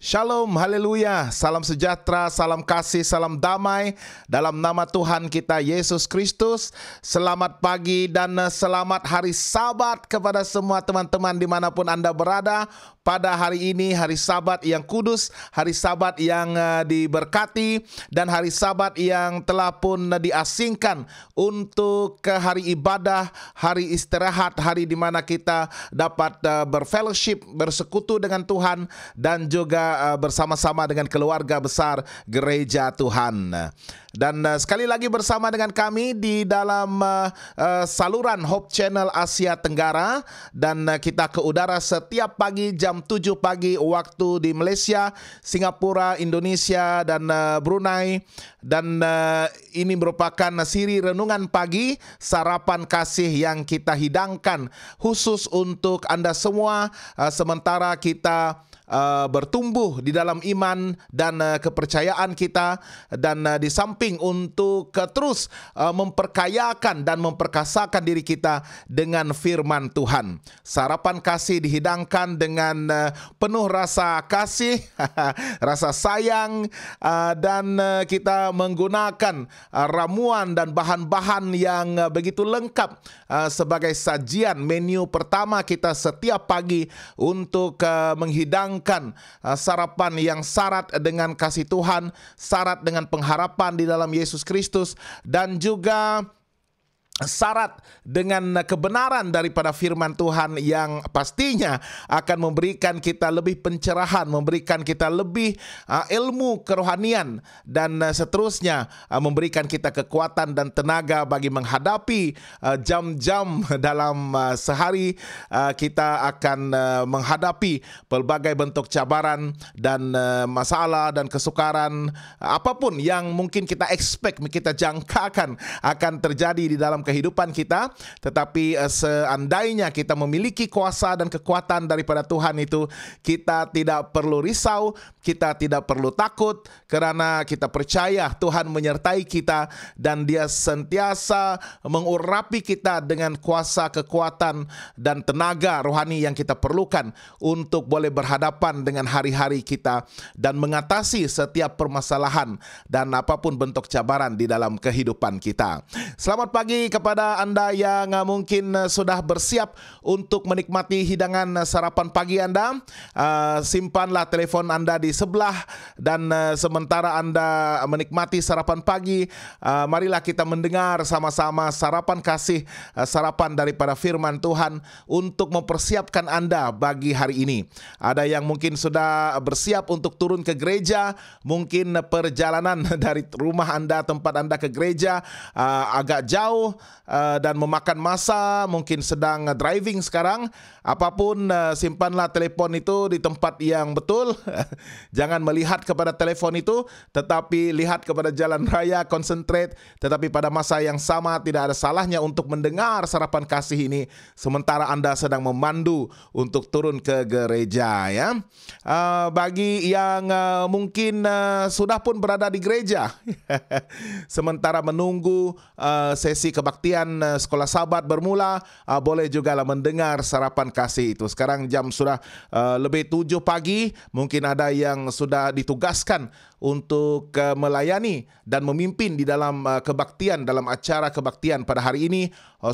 Shalom, haleluya, salam sejahtera, salam kasih, salam damai dalam nama Tuhan kita Yesus Kristus. Selamat pagi dan selamat hari Sabat kepada semua teman-teman dimanapun Anda berada. Pada hari ini, hari Sabat yang kudus, hari Sabat yang diberkati, dan hari Sabat yang telah pun diasingkan untuk ke hari ibadah, hari istirahat, hari di mana kita dapat berfellowship, bersekutu dengan Tuhan, dan juga bersama-sama dengan keluarga besar gereja Tuhan. Dan sekali lagi bersama dengan kami di dalam saluran Hope Channel Asia Tenggara, dan kita ke udara setiap pagi jam 7 pagi waktu di Malaysia, Singapura, Indonesia, dan Brunei. Dan ini merupakan siri renungan pagi, sarapan kasih yang kita hidangkan khusus untuk Anda semua sementara kita bertumbuh di dalam iman dan kepercayaan kita, dan di samping untuk terus memperkayakan dan memperkasakan diri kita dengan firman Tuhan. Sarapan kasih dihidangkan dengan penuh rasa kasih, rasa sayang, dan kita menggunakan ramuan dan bahan-bahan yang begitu lengkap sebagai sajian menu pertama kita setiap pagi untuk menghidangkan sarapan yang syarat dengan kasih Tuhan, syarat dengan pengharapan di dalam Yesus Kristus, dan juga syarat dengan kebenaran daripada firman Tuhan yang pastinya akan memberikan kita lebih pencerahan, memberikan kita lebih ilmu kerohanian, dan seterusnya memberikan kita kekuatan dan tenaga bagi menghadapi jam-jam dalam sehari. Kita akan menghadapi pelbagai bentuk cabaran dan masalah dan kesukaran, apapun yang mungkin kita expect, kita jangkakan akan terjadi di dalam kehidupan kita. Tetapi seandainya kita memiliki kuasa dan kekuatan daripada Tuhan itu, kita tidak perlu risau, kita tidak perlu takut, kerana kita percaya Tuhan menyertai kita dan Dia sentiasa mengurapi kita dengan kuasa, kekuatan, dan tenaga rohani yang kita perlukan untuk boleh berhadapan dengan hari-hari kita dan mengatasi setiap permasalahan dan apapun bentuk cabaran di dalam kehidupan kita. Selamat pagi kepada Anda yang mungkin sudah bersiap untuk menikmati hidangan sarapan pagi Anda. Simpanlah telefon Anda di sebelah, dan sementara Anda menikmati sarapan pagi, marilah kita mendengar sama-sama sarapan kasih, sarapan daripada firman Tuhan untuk mempersiapkan Anda bagi hari ini. Ada yang mungkin sudah bersiap untuk turun ke gereja, mungkin perjalanan dari rumah Anda, tempat Anda ke gereja agak jauh dan memakan masa, mungkin sedang driving sekarang. Apapun, simpanlah telefon itu di tempat yang betul. Jangan melihat kepada telefon itu, tetapi lihat kepada jalan raya, konsentrate. Tetapi pada masa yang sama, tidak ada salahnya untuk mendengar sarapan kasih ini sementara Anda sedang memandu untuk turun ke gereja, ya. Bagi yang mungkin sudah pun berada di gereja sementara menunggu sesi kebaktian sekolah Sabat bermula, boleh juga lah mendengar sarapan kasih itu. Sekarang jam sudah lebih 7 pagi, mungkin ada yang sudah ditugaskan untuk melayani dan memimpin di dalam kebaktian, dalam acara kebaktian pada hari ini,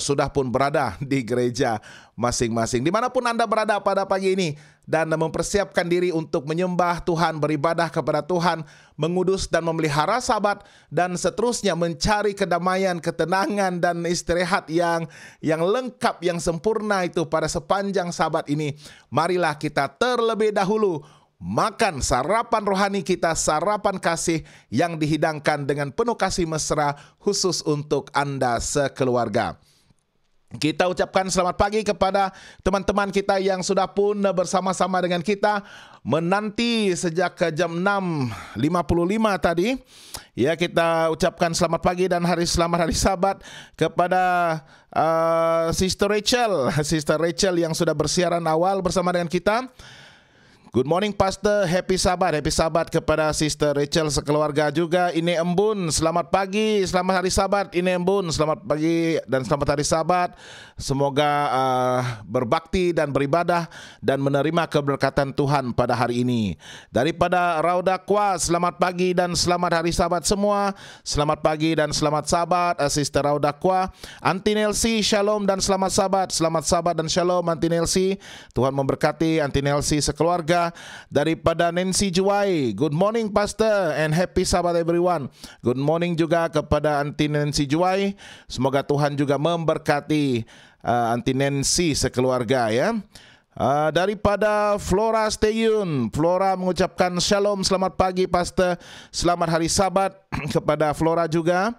sudah pun berada di gereja masing-masing. Dimanapun Anda berada pada pagi ini, dan mempersiapkan diri untuk menyembah Tuhan, beribadah kepada Tuhan, mengudus dan memelihara Sabat, dan seterusnya mencari kedamaian, ketenangan, dan istirahat yang lengkap, yang sempurna itu pada sepanjang Sabat ini. Marilah kita terlebih dahulu makan sarapan rohani kita, sarapan kasih yang dihidangkan dengan penuh kasih mesra khusus untuk Anda sekeluarga. Kita ucapkan selamat pagi kepada teman-teman kita yang sudah pun bersama-sama dengan kita menanti sejak jam 6.55 tadi. Ya, kita ucapkan selamat pagi dan selamat hari Sabat kepada Sister Rachel yang sudah bersiaran awal bersama dengan kita. Good morning Pastor, happy Sabat kepada Sister Rachel sekeluarga juga. Ini Embun, selamat pagi, selamat hari Sabat. Ini Embun, selamat pagi dan selamat hari Sabat. Semoga berbakti dan beribadah dan menerima keberkatan Tuhan pada hari ini. Daripada Rauda Kwa, selamat pagi dan selamat hari Sabat semua. Selamat pagi dan selamat Sabat, Sister Rauda Kwa. Aunty Nelsie, shalom dan selamat Sabat. Selamat Sabat dan shalom Aunty Nelsie. Tuhan memberkati Aunty Nelsie sekeluarga. Daripada Nancy Juwai, good morning Pastor and happy Sabat everyone. Good morning juga kepada Aunty Nancy Juwai. Semoga Tuhan juga memberkati Aunty Nancy sekeluarga ya. Daripada Flora Steyun, Flora mengucapkan shalom, selamat pagi Pastor, selamat hari Sabat kepada Flora juga.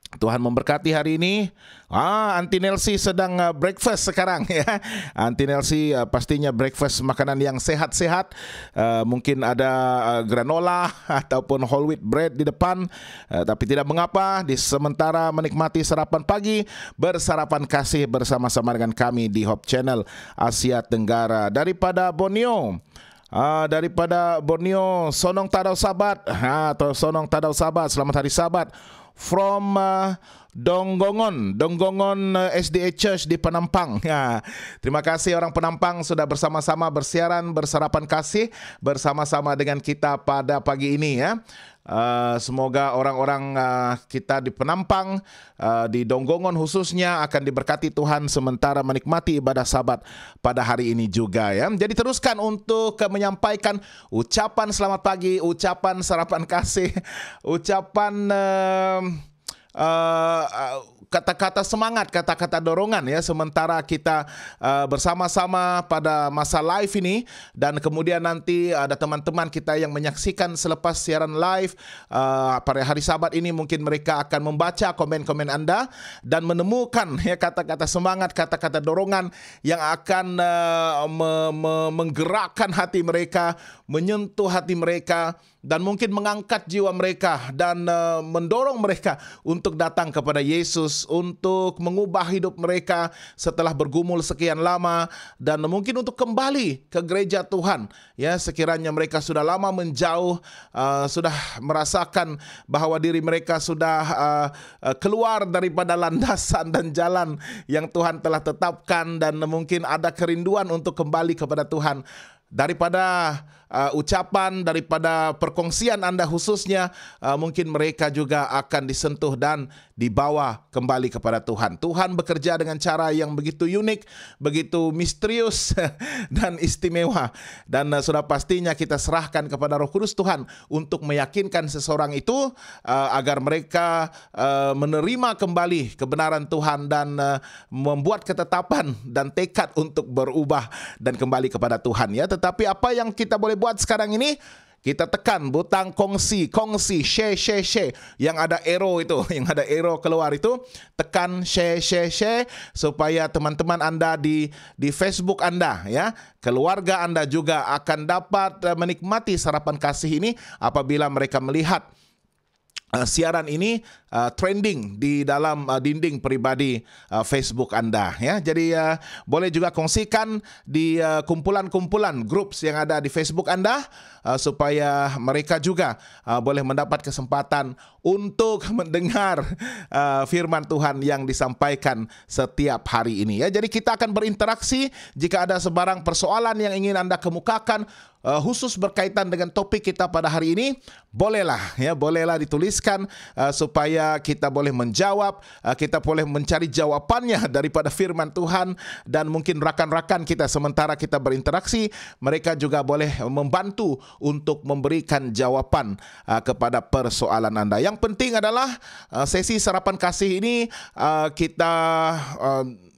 Tuhan memberkati hari ini. Aunty Nelsie sedang breakfast sekarang ya. Aunty Nelsie pastinya breakfast makanan yang sehat-sehat. Mungkin ada granola ataupun whole wheat bread di depan. Tapi tidak mengapa, di sementara menikmati sarapan pagi, bersarapan kasih bersama-sama dengan kami di Hope Channel Asia Tenggara. Daripada Borneo, Sonong Tadau Sabat atau Sonong Tadau Sabat, selamat hari Sabat. From Donggongon SDA Church di Penampang. Terima kasih orang Penampang sudah bersama-sama bersiaran, bersarapan kasih bersama-sama dengan kita pada pagi ini ya. Semoga orang-orang kita di Penampang, di Donggongon khususnya akan diberkati Tuhan sementara menikmati ibadah Sabat pada hari ini juga ya. Jadi teruskan untuk menyampaikan ucapan selamat pagi, ucapan sarapan kasih, ucapan kata-kata semangat, kata-kata dorongan ya, sementara kita bersama-sama pada masa live ini. Dan kemudian nanti ada teman-teman kita yang menyaksikan selepas siaran live pada hari Sabat ini, mungkin mereka akan membaca komen-komen Anda dan menemukan ya kata-kata semangat, kata-kata dorongan yang akan menggerakkan hati mereka, menyentuh hati mereka, dan mungkin mengangkat jiwa mereka dan mendorong mereka untuk datang kepada Yesus, untuk mengubah hidup mereka setelah bergumul sekian lama, dan mungkin untuk kembali ke gereja Tuhan ya. Sekiranya mereka sudah lama menjauh, sudah merasakan bahwa diri mereka sudah keluar daripada landasan dan jalan yang Tuhan telah tetapkan, dan mungkin ada kerinduan untuk kembali kepada Tuhan. Daripada ucapan, daripada perkongsian Anda khususnya, mungkin mereka juga akan disentuh dan dibawa kembali kepada Tuhan. Tuhan bekerja dengan cara yang begitu unik, begitu misterius dan istimewa. Dan sudah pastinya kita serahkan kepada Roh Kudus Tuhan untuk meyakinkan seseorang itu agar mereka menerima kembali kebenaran Tuhan dan membuat ketetapan dan tekad untuk berubah dan kembali kepada Tuhan ya. Tetapi apa yang kita boleh buat sekarang ini? Kita tekan butang kongsi, share, yang ada arrow itu, yang ada arrow keluar itu, tekan share, supaya teman-teman Anda di Facebook Anda ya, keluarga Anda juga akan dapat menikmati sarapan kasih ini apabila mereka melihat siaran ini trending di dalam dinding pribadi Facebook Anda ya. Jadi boleh juga kongsikan di kumpulan-kumpulan groups yang ada di Facebook Anda, supaya mereka juga boleh mendapat kesempatan untuk mendengar firman Tuhan yang disampaikan setiap hari ini ya. Jadi kita akan berinteraksi. Jika ada sebarang persoalan yang ingin Anda kemukakan khusus berkaitan dengan topik kita pada hari ini, bolehlah dituliskan supaya kita boleh menjawab, kita boleh mencari jawabannya daripada firman Tuhan. Dan mungkin rakan-rakan kita sementara kita berinteraksi, mereka juga boleh membantu untuk memberikan jawaban kepada persoalan Anda. Yang penting adalah sesi sarapan kasih ini kita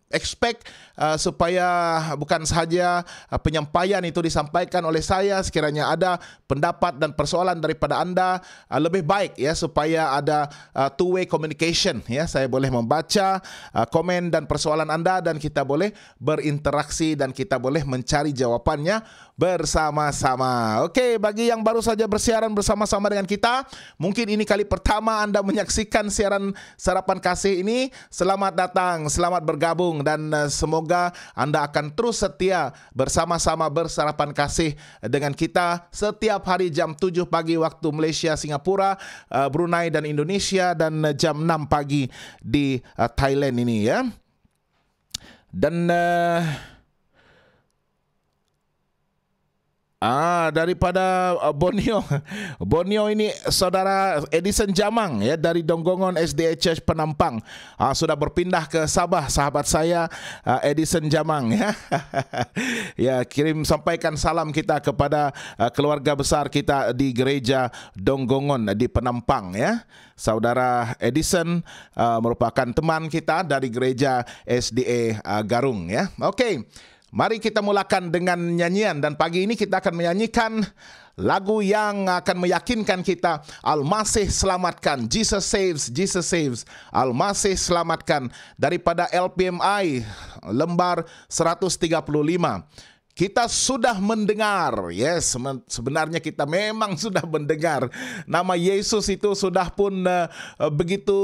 expect supaya bukan sahaja penyampaian itu disampaikan oleh saya. Sekiranya ada pendapat dan persoalan daripada Anda, lebih baik ya supaya ada two-way communication ya. Saya boleh membaca komen dan persoalan Anda dan kita boleh berinteraksi dan kita boleh mencari jawabannya bersama-sama. Okey, bagi yang baru saja bersiaran bersama-sama dengan kita, mungkin ini kali pertama Anda menyaksikan siaran sarapan kasih ini, selamat datang, selamat bergabung bergabung dan semoga Anda akan terus setia bersama-sama bersarapan kasih dengan kita setiap hari jam 7 pagi waktu Malaysia, Singapura, Brunei dan Indonesia, dan jam 6 pagi di Thailand ini ya. Dan daripada Borneo. Borneo ini saudara Edison Jamang ya, dari Donggongon SDA Church Penampang. Sudah berpindah ke Sabah, sahabat saya Edison Jamang ya. Ya, sampaikan salam kita kepada keluarga besar kita di gereja Donggongon di Penampang ya. Saudara Edison merupakan teman kita dari gereja SDA Garung ya. Okey. Mari kita mulakan dengan nyanyian, dan pagi ini kita akan menyanyikan lagu yang akan meyakinkan kita. Al-Masih selamatkan, Jesus saves, Jesus saves. Al-Masih selamatkan, daripada LPMI lembar 135. Kita sudah mendengar, yes, sebenarnya kita memang sudah mendengar. Nama Yesus itu sudah pun begitu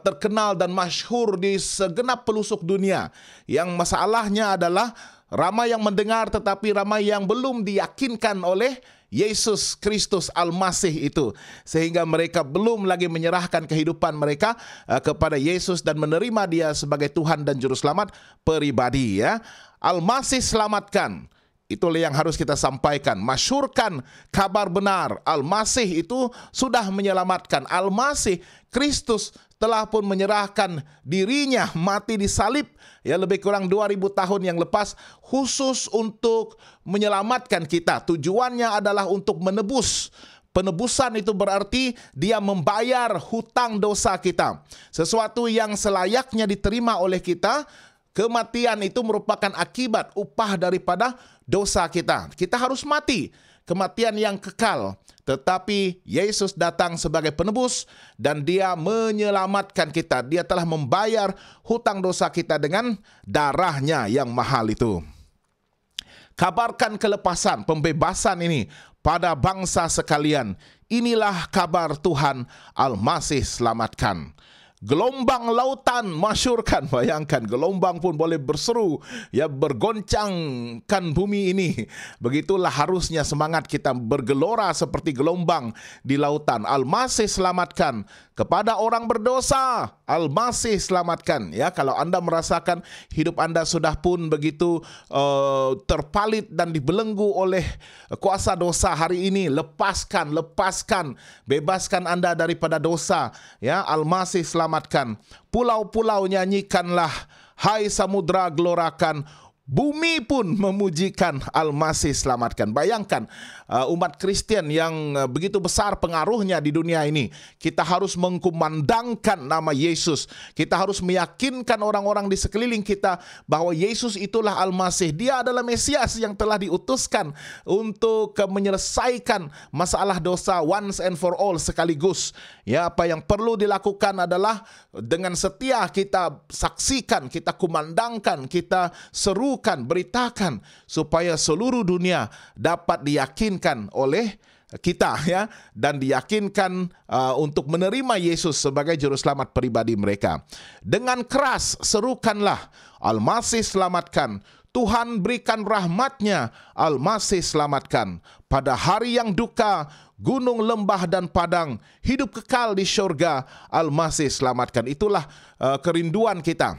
terkenal dan masyhur di segenap pelosok dunia. Yang masalahnya adalah ramai yang mendengar tetapi ramai yang belum diyakinkan oleh Yesus Kristus Al-Masih itu, sehingga mereka belum lagi menyerahkan kehidupan mereka kepada Yesus dan menerima Dia sebagai Tuhan dan Juru Selamat pribadi ya. Al-Masih selamatkan, itulah yang harus kita sampaikan. Masyurkan kabar benar, Al-Masih itu sudah menyelamatkan. Al-Masih Kristus telah pun menyerahkan dirinya mati di salib ya, lebih kurang 2000 tahun yang lepas, khusus untuk menyelamatkan kita. Tujuannya adalah untuk menebus. Penebusan itu berarti Dia membayar hutang dosa kita, sesuatu yang selayaknya diterima oleh kita. Kematian itu merupakan akibat upah daripada dosa kita. Kita harus mati, kematian yang kekal. Tetapi Yesus datang sebagai penebus dan Dia menyelamatkan kita. Dia telah membayar hutang dosa kita dengan darah-Nya yang mahal itu. Kabarkan kelepasan, pembebasan ini pada bangsa sekalian. Inilah kabar Tuhan, Al-Masih selamatkan. Gelombang lautan masyurkan, bayangkan gelombang pun boleh berseru ya, bergoncangkan bumi ini. Begitulah harusnya semangat kita bergelora seperti gelombang di lautan. Al-Masih selamatkan kepada orang berdosa. Al-Masih selamatkan ya. Kalau Anda merasakan hidup Anda sudah pun begitu terpalit dan dibelenggu oleh kuasa dosa hari ini, lepaskan, bebaskan Anda daripada dosa ya. Al-Masih selamatkan. Pulau-pulau nyanyikanlah, hai samudra gelorakan, bumi pun memujikan. Al-Masih selamatkan. Bayangkan umat Kristen yang begitu besar pengaruhnya di dunia ini. Kita harus mengkumandangkan nama Yesus. Kita harus meyakinkan orang-orang di sekeliling kita bahwa Yesus itulah Al-Masih. Dia adalah Mesias yang telah diutuskan untuk menyelesaikan masalah dosa once and for all, sekaligus. Ya, apa yang perlu dilakukan adalah dengan setia kita saksikan, kita kumandangkan, kita serukan, beritakan supaya seluruh dunia dapat diyakinkan oleh kita ya, dan diyakinkan untuk menerima Yesus sebagai juru selamat pribadi mereka. Dengan keras serukanlah, Al-Masih selamatkan. Tuhan berikan rahmat-Nya, Al-Masih selamatkan. Pada hari yang duka, gunung, lembah dan padang, hidup kekal di syurga, Al-Masih selamatkan. Itulah kerinduan kita,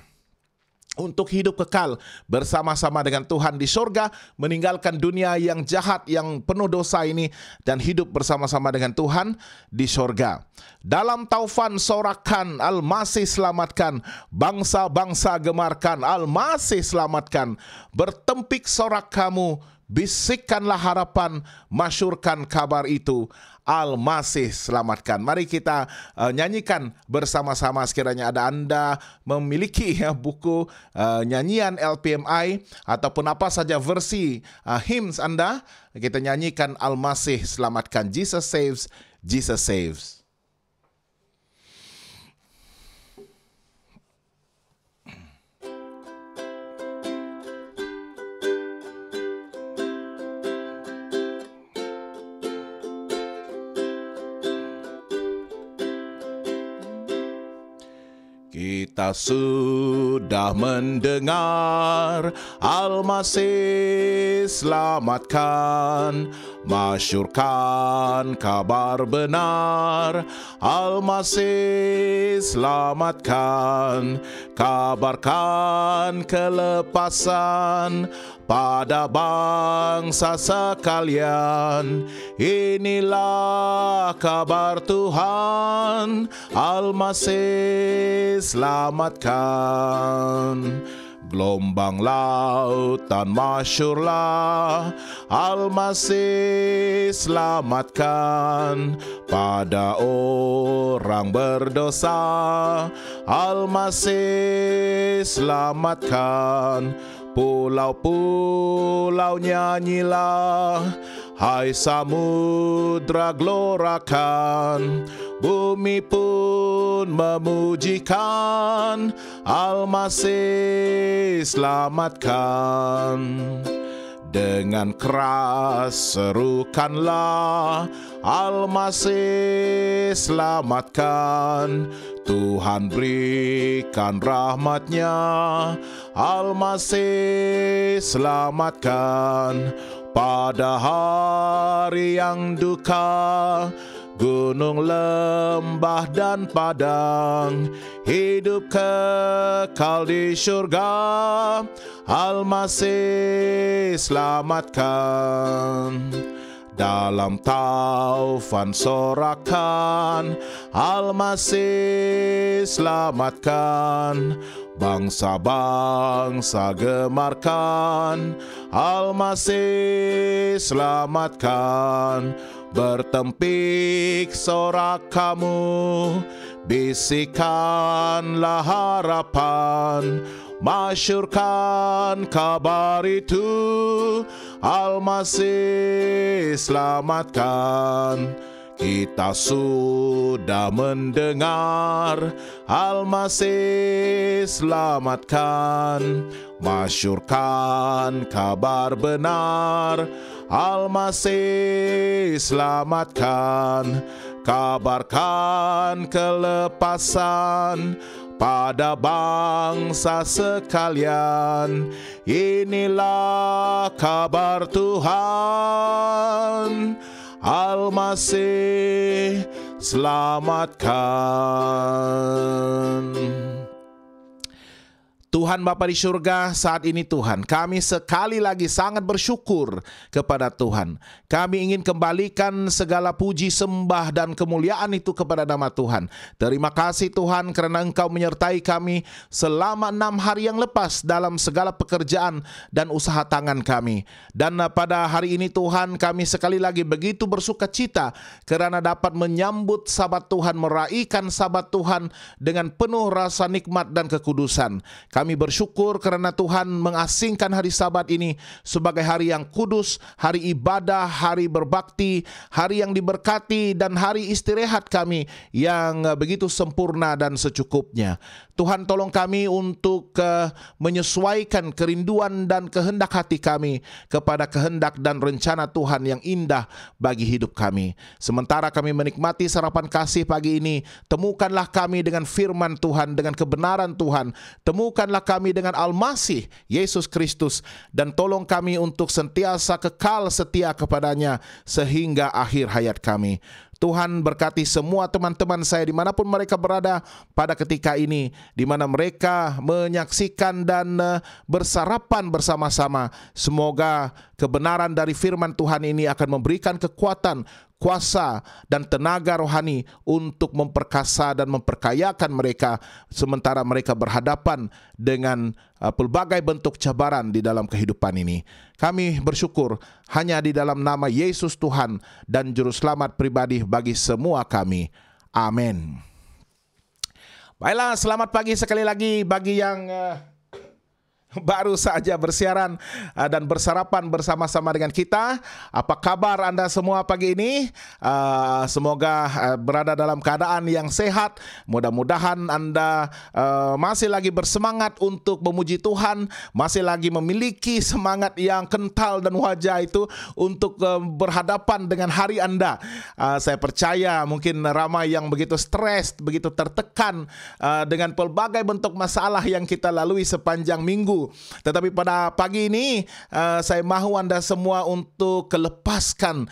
untuk hidup kekal bersama-sama dengan Tuhan di surga, meninggalkan dunia yang jahat, yang penuh dosa ini, dan hidup bersama-sama dengan Tuhan di surga. Dalam taufan sorakan, Al-Masih selamatkan. Bangsa-bangsa gemarkan, Al-Masih selamatkan. Bertempik sorak kamu, bisikkanlah harapan, masyurkan kabar itu, Al-Masih selamatkan. Mari kita nyanyikan bersama-sama. Sekiranya ada Anda memiliki buku nyanyian LPMI ataupun apa saja versi hymns Anda, kita nyanyikan Al-Masih selamatkan. Jesus saves, Jesus saves. Kita sudah mendengar Al-Masih selamatkan, masyurkan kabar benar. Al-Masih selamatkan, kabarkan kelepasan pada bangsa sekalian. Inilah kabar Tuhan, Al-Masih selamatkan. Gelombang lautan masyurlah, Al-Masih selamatkan. Pada orang berdosa, Al-Masih selamatkan. Pulau-pulau nyanyilah, hai samudra glorakan. Bumi pun memujikan, Al-Masih selamatkan. Dengan keras serukanlah, Al-Masih selamatkan. Tuhan berikan rahmat-Nya, Al-Masih selamatkan. Pada hari yang duka, gunung, lembah, dan padang, hidup kekal di syurga, Al-Masih selamatkan. Dalam taufan sorakan, Al-Masih selamatkan. Bangsa-bangsa gemarkan, Al-Masih selamatkan. Bertempik sorak kamu, bisikanlah harapan. Masyurkan kabar itu, Al-Masih selamatkan. Kita sudah mendengar, Al-Masih selamatkan. Masyurkan kabar benar, Al-Masih selamatkan. Kabarkan kelepasan pada bangsa sekalian. Inilah kabar Tuhan, Al-Masih selamatkan. Tuhan Bapa di surga, saat ini Tuhan, kami sekali lagi sangat bersyukur kepada Tuhan. Kami ingin kembalikan segala puji, sembah, dan kemuliaan itu kepada nama Tuhan. Terima kasih Tuhan kerana Engkau menyertai kami selama 6 hari yang lepas dalam segala pekerjaan dan usaha tangan kami. Dan pada hari ini Tuhan, kami sekali lagi begitu bersuka cita kerana dapat menyambut Sabat Tuhan, meraihkan Sabat Tuhan dengan penuh rasa nikmat dan kekudusan. Kami bersyukur kerana Tuhan mengasingkan hari Sabat ini sebagai hari yang kudus, hari ibadah, hari berbakti, hari yang diberkati, dan hari istirahat kami yang begitu sempurna dan secukupnya. Tuhan, tolong kami untuk menyesuaikan kerinduan dan kehendak hati kami kepada kehendak dan rencana Tuhan yang indah bagi hidup kami. Sementara kami menikmati sarapan kasih pagi ini, temukanlah kami dengan firman Tuhan, dengan kebenaran Tuhan. Temukanlah kami dengan Al-Masih Yesus Kristus, dan tolong kami untuk sentiasa kekal setia kepadanya sehingga akhir hayat kami. Tuhan, berkati semua teman-teman saya dimanapun mereka berada pada ketika ini, di mana mereka menyaksikan dan bersarapan bersama-sama. Semoga kebenaran dari firman Tuhan ini akan memberikan kekuatan, kuasa, dan tenaga rohani untuk memperkasa dan memperkayakan mereka sementara mereka berhadapan dengan pelbagai bentuk cabaran di dalam kehidupan ini. Kami bersyukur hanya di dalam nama Yesus Tuhan dan Juru Selamat pribadi bagi semua kami. Amin. Baiklah, selamat pagi sekali lagi bagi yang baru saja bersiaran dan bersarapan bersama-sama dengan kita, apa kabar Anda semua pagi ini? Semoga berada dalam keadaan yang sehat. Mudah-mudahan Anda masih lagi bersemangat untuk memuji Tuhan, masih lagi memiliki semangat yang kental dan wajah itu untuk berhadapan dengan hari Anda. Saya percaya mungkin ramai yang begitu stres, begitu tertekan dengan pelbagai bentuk masalah yang kita lalui sepanjang minggu. Tetapi pada pagi ini saya mahu Anda semua untuk lepaskan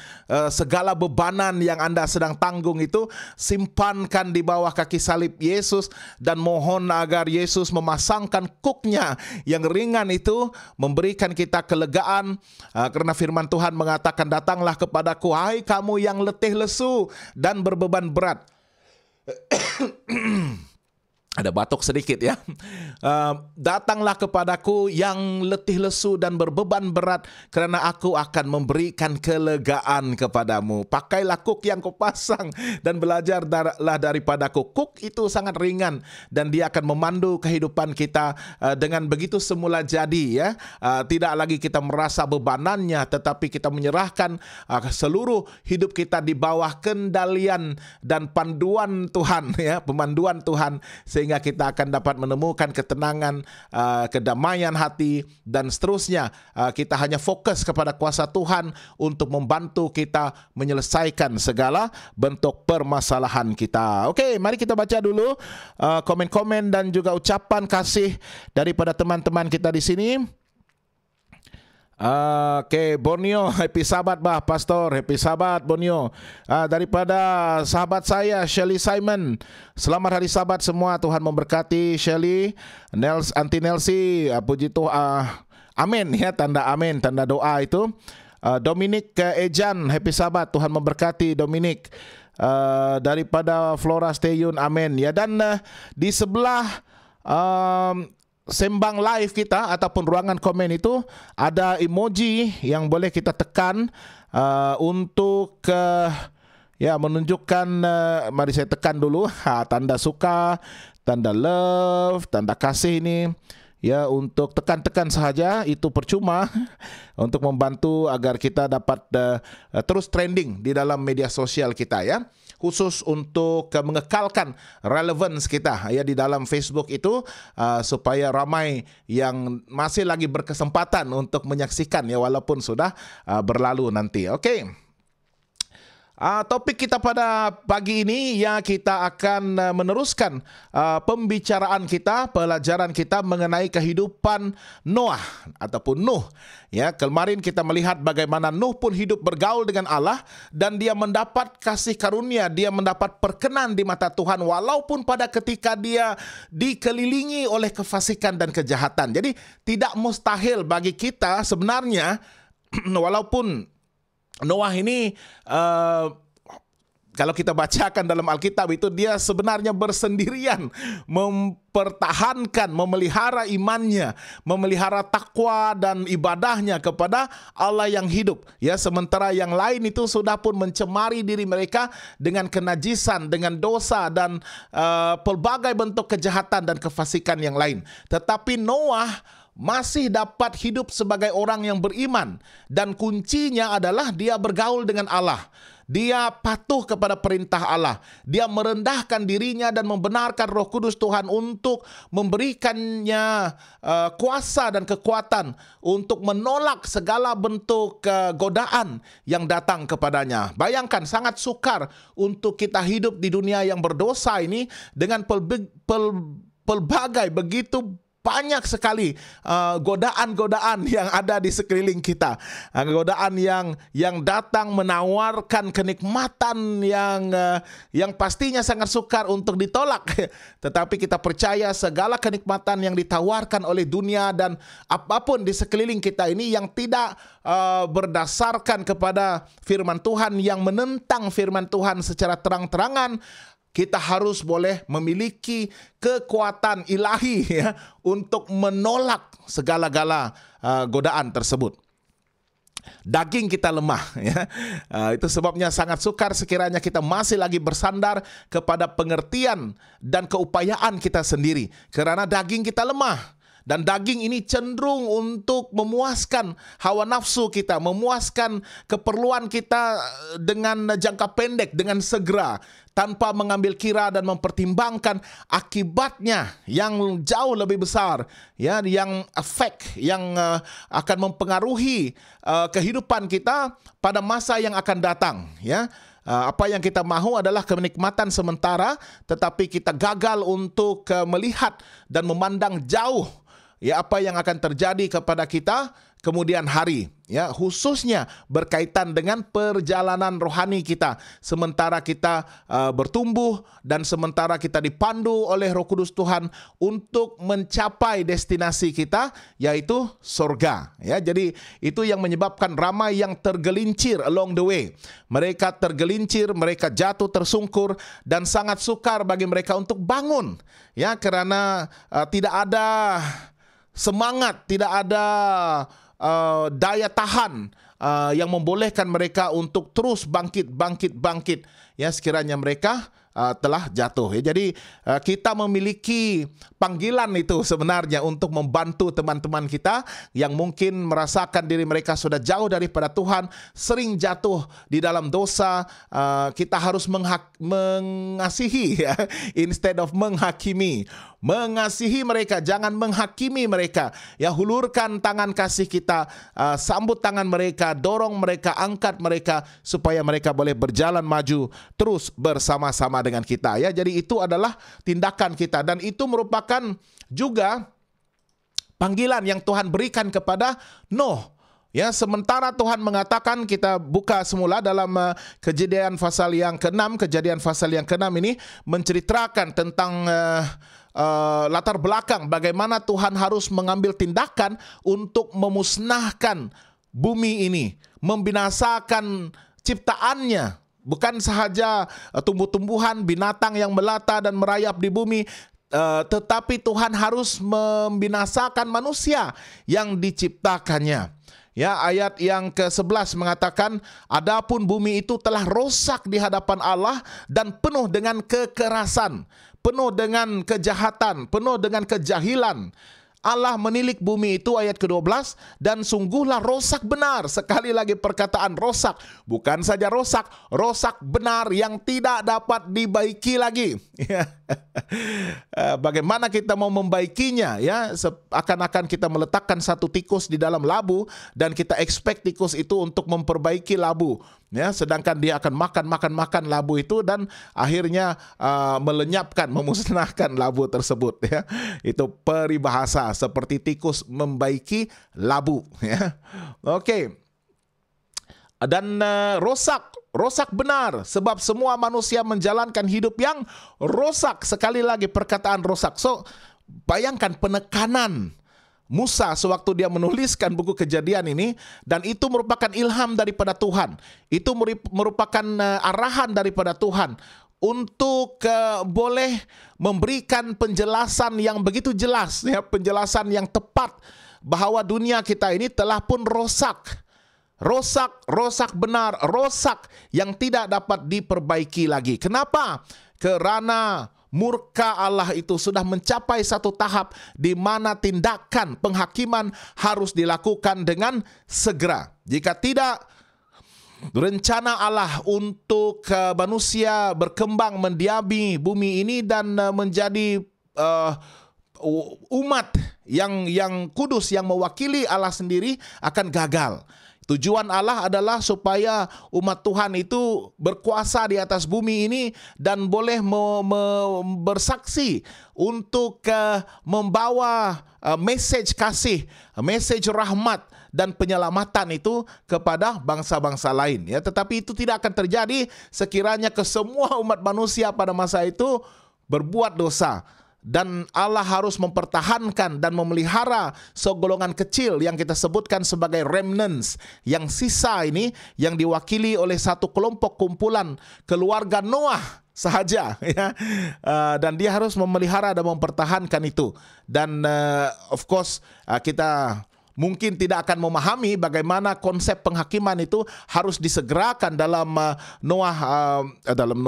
segala bebanan yang Anda sedang tanggung itu, simpankan di bawah kaki salib Yesus dan mohon agar Yesus memasangkan kuknya yang ringan itu, memberikan kita kelegaan, karena firman Tuhan mengatakan, datanglah kepadaku hai kamu yang letih lesu dan berbeban berat. Ada batuk sedikit ya. Datanglah kepadaku yang letih lesu dan berbeban berat, kerana aku akan memberikan kelegaan kepadamu. Pakailah kuk yang kupasang dan belajarlah daripadaku. Kuk itu sangat ringan dan dia akan memandu kehidupan kita dengan begitu semula jadi ya. Tidak lagi kita merasa bebanannya, tetapi kita menyerahkan seluruh hidup kita di bawah kendalian dan panduan Tuhan ya, pemanduan Tuhan, sehingga kita akan dapat menemukan ketenangan, kedamaian hati, dan seterusnya. Kita hanya fokus kepada kuasa Tuhan untuk membantu kita menyelesaikan segala bentuk permasalahan kita. Okey, mari kita baca dulu komen-komen dan juga ucapan kasih daripada teman-teman kita di sini. Okey, Borneo, happy Sabat bah Pastor, happy Sabat Borneo. Daripada sahabat saya Shelly Simon, selamat hari Sabat semua, Tuhan memberkati Shelly. Aunty Nelsie, puji Tuhan, amin ya, tanda amin, tanda doa itu. Dominic Ejan, happy Sabat, Tuhan memberkati Dominic. Daripada Flora Stayun, amin ya. Dan di sebelah sembang live kita ataupun ruangan komen itu ada emoji yang boleh kita tekan untuk ya menunjukkan, mari saya tekan dulu tanda suka, tanda love, tanda kasih ini ya, untuk tekan-tekan sahaja, itu percuma untuk membantu agar kita dapat terus trending di dalam media sosial kita ya. Khusus untuk mengekalkan relevance kita ya di dalam Facebook itu, supaya ramai yang masih lagi berkesempatan untuk menyaksikan ya, walaupun sudah berlalu nanti. Okey. Topik kita pada pagi ini ya, kita akan meneruskan pembicaraan kita, pelajaran kita mengenai kehidupan Noah ataupun Nuh. Ya, kemarin kita melihat bagaimana Nuh pun hidup bergaul dengan Allah dan dia mendapat kasih karunia, dia mendapat perkenan di mata Tuhan walaupun pada ketika dia dikelilingi oleh kefasikan dan kejahatan. Jadi tidak mustahil bagi kita sebenarnya walaupun Noah ini kalau kita bacakan dalam Alkitab itu, dia sebenarnya bersendirian mempertahankan, memelihara imannya, memelihara takwa dan ibadahnya kepada Allah yang hidup. Ya, sementara yang lain itu sudah pun mencemari diri mereka dengan kenajisan, dengan dosa dan pelbagai bentuk kejahatan dan kefasikan yang lain. Tetapi Noah masih dapat hidup sebagai orang yang beriman, dan kuncinya adalah dia bergaul dengan Allah. Dia patuh kepada perintah Allah. Dia merendahkan dirinya dan membenarkan Roh Kudus Tuhan untuk memberikannya kuasa dan kekuatan untuk menolak segala bentuk godaan yang datang kepadanya. Bayangkan, sangat sukar untuk kita hidup di dunia yang berdosa ini dengan pelbagai begitu banyak sekali godaan-godaan yang ada di sekeliling kita. Godaan yang datang menawarkan kenikmatan yang pastinya sangat sukar untuk ditolak. Tetapi kita percaya segala kenikmatan yang ditawarkan oleh dunia dan apapun di sekeliling kita ini yang tidak berdasarkan kepada firman Tuhan, yang menentang firman Tuhan secara terang-terangan, kita harus boleh memiliki kekuatan ilahi ya, untuk menolak segala-gala godaan tersebut. Daging kita lemah ya. Itu sebabnya sangat sukar sekiranya kita masih lagi bersandar kepada pengertian dan keupayaan kita sendiri, kerana daging kita lemah. Dan daging ini cenderung untuk memuaskan hawa nafsu kita, memuaskan keperluan kita dengan jangka pendek, dengan segera, tanpa mengambil kira dan mempertimbangkan akibatnya yang jauh lebih besar, ya, yang efek yang akan mempengaruhi kehidupan kita pada masa yang akan datang, ya. Apa yang kita mahu adalah kenikmatan sementara, tetapi kita gagal untuk melihat dan memandang jauh, ya, apa yang akan terjadi kepada kita kemudian hari, ya, khususnya berkaitan dengan perjalanan rohani kita sementara kita bertumbuh dan sementara kita dipandu oleh Roh Kudus Tuhan untuk mencapai destinasi kita, yaitu surga, ya. Jadi itu yang menyebabkan ramai yang tergelincir along the way. Mereka tergelincir, mereka jatuh tersungkur, dan sangat sukar bagi mereka untuk bangun, ya, karena tidak ada semangat, tidak ada daya tahan yang membolehkan mereka untuk terus bangkit. Ya, sekiranya mereka telah jatuh. Ya, jadi kita memiliki panggilan itu sebenarnya untuk membantu teman-teman kita yang mungkin merasakan diri mereka sudah jauh daripada Tuhan, sering jatuh di dalam dosa. Kita harus mengasihi, ya, instead of menghakimi. Mengasihi mereka, jangan menghakimi mereka. Ya, hulurkan tangan kasih kita, sambut tangan mereka, dorong mereka, angkat mereka supaya mereka boleh berjalan maju terus bersama-sama dengan kita, ya. Jadi itu adalah tindakan kita, dan itu merupakan juga panggilan yang Tuhan berikan kepada Nuh. Ya, sementara Tuhan mengatakan, kita buka semula dalam Kejadian pasal yang ke-6. Kejadian pasal yang ke-6 ini menceritakan tentang latar belakang bagaimana Tuhan harus mengambil tindakan untuk memusnahkan bumi ini, membinasakan ciptaannya. Bukan sahaja tumbuh-tumbuhan, binatang yang melata dan merayap di bumi, tetapi Tuhan harus membinasakan manusia yang diciptakannya. Ya, ayat yang ke-11 mengatakan, adapun bumi itu telah rosak di hadapan Allah dan penuh dengan kekerasan, penuh dengan kejahatan, penuh dengan kejahilan. Allah menilik bumi itu, ayat ke-12, dan sungguhlah rosak benar. Sekali lagi perkataan rosak, bukan saja rosak, rosak benar yang tidak dapat dibaiki lagi. Bagaimana kita mau membaikinya, ya? Akan-akan kita meletakkan satu tikus di dalam labu dan kita expect tikus itu untuk memperbaiki labu, ya, sedangkan dia akan makan labu itu dan akhirnya melenyapkan, memusnahkan labu tersebut, ya. Itu peribahasa, seperti tikus membaiki labu, ya. Oke. Dan rosak benar, sebab semua manusia menjalankan hidup yang rosak. Sekali lagi perkataan rosak. So, bayangkan penekanan Musa sewaktu dia menuliskan buku Kejadian ini, dan itu merupakan ilham daripada Tuhan. Itu merupakan arahan daripada Tuhan untuk boleh memberikan penjelasan yang begitu jelas, ya, penjelasan yang tepat bahwa dunia kita ini telah pun rosak. Rosak benar, rosak yang tidak dapat diperbaiki lagi. Kenapa? Karena murka Allah itu sudah mencapai satu tahap di mana tindakan penghakiman harus dilakukan dengan segera. Jika tidak, rencana Allah untuk manusia berkembang mendiami bumi ini dan menjadi umat yang kudus, yang mewakili Allah sendiri, akan gagal. Tujuan Allah adalah supaya umat Tuhan itu berkuasa di atas bumi ini dan boleh bersaksi untuk membawa message kasih, message rahmat dan penyelamatan itu kepada bangsa-bangsa lain, ya. Tetapi itu tidak akan terjadi sekiranya kesemua umat manusia pada masa itu berbuat dosa. Dan Allah harus mempertahankan dan memelihara segolongan kecil yang kita sebutkan sebagai remnants, yang sisa ini, yang diwakili oleh satu kelompok kumpulan keluarga Noah sahaja, ya. Dan dia harus memelihara dan mempertahankan itu. Dan of course kita mungkin tidak akan memahami bagaimana konsep penghakiman itu harus disegerakan dalam dalam